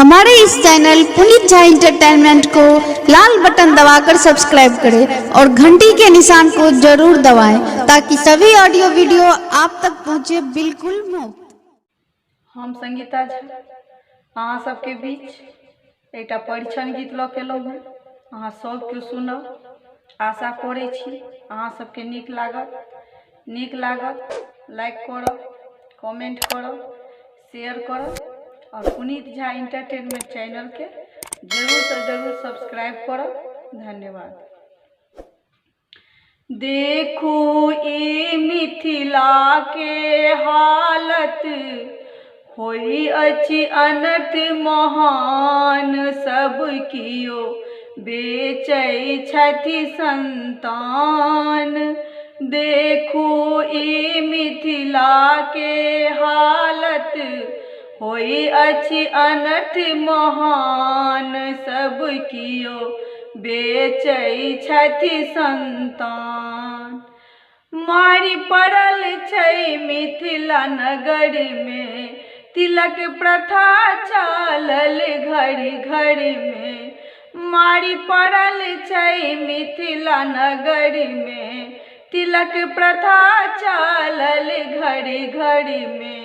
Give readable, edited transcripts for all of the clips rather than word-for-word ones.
हमारे इस channel Puneet Jha entertainment को लाल बटन दबाकर सब्सक्राइब करें और घंटी के निशान को जरूर दबाएं ताकि सभी ऑडियो वीडियो आप तक पहुंचे बिल्कुल मुफ्त। हम संगीता झा अहाँ सबके बीच एकटा परिछन गीत लऽ के एलहुँ हँ। अहाँ सब केओ सुनब, आशा करै छी अहाँ सबके नीक लागत। लाइक करब, कमेंट करब, शेयर करब और पुनीत झा इंटरटेनमेंट चैनल के जरूर से जरूर सब्सक्राइब करब। धन्यवाद। देखू ई मिथिला के हालत, होई अछि अनर्थ महान। सब कियो बेचै छथि संतान। देखू ई मिथिला के हालत, होई अछि अनर्थ महान। सब कियो बेचै छथि संतान। मारि पड़ल छै मिथिला नगर में, तिलक प्रथा चलल घर में। मारि पड़ल छै मिथिला नगर में, तिलक प्रथा चलल घर में।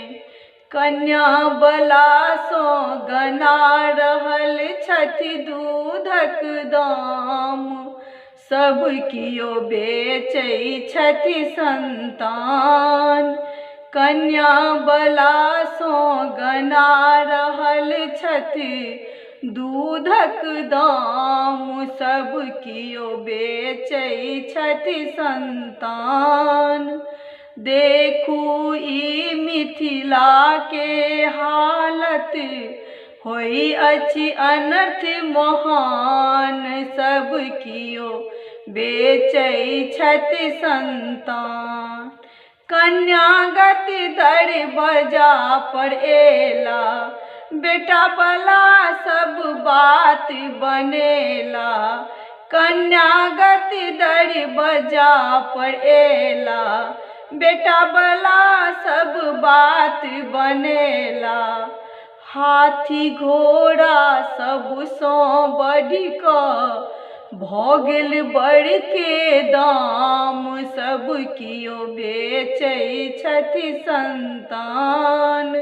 कन्या बला सँ गना रहल छथि दूधक दाम। सब कियो बेचै छथि संतान। कन्या बला सँ गना रहल छथि दूधक दाम। सब कियो बेचै छथि संतान। देखू ई मिथिला के हालत, होई अछि अनर्थ महान। सब कियो बेचै छथि संतान। कन्यागत दरबजा पर एला, बेटा बला सब बात बनेला। कन्यागत दरबजा पर एला, बेटा बला सब बात बनेला। हाथी घोड़ा सबसँ बढ़ि कऽ भऽ गेल बड़ के दाम। सब कियो बेचै छथि संतान।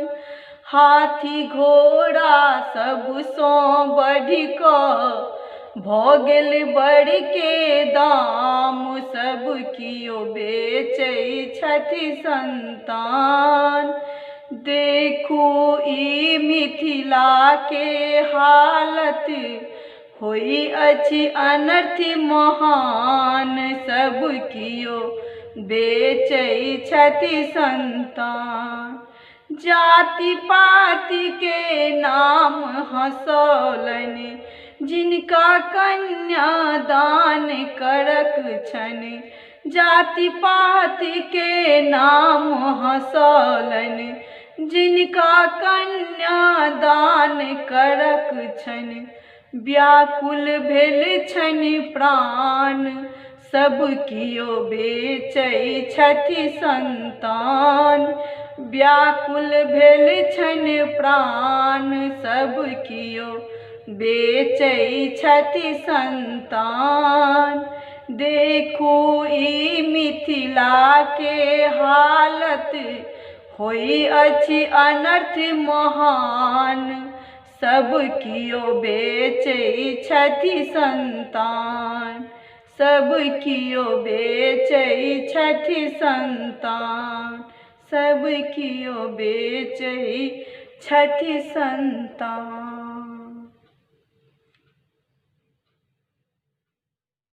हाथी घोड़ा सबसँ बढ़ि कऽ भऽ गेल बड़ के दाम। सब कियो बेचै छथि संतान। देखू ई मिथिला के हालत, होई अछि अनर्थ महान। सब कियो बेचै छथि संतान। जाति पाति के नाम हँसौलनि, जिनका कन्या दान करक छनि। जाति पाति के नाम हँसौलनि, जिनका कन्या दान करक छनि। व्याकुल भेल छनि प्राण, सब कियो बेचै छथि संतान। व्याकुल भेल छनि प्राण, सब कियो बेचै छथि संतान। देखू ई मिथिला के हालत, होई अछि अनर्थ महान। सब कियो बेचै छथि संतान। सब कियो बेचै छथि संतान। सब कियो बेचै छथि संतान।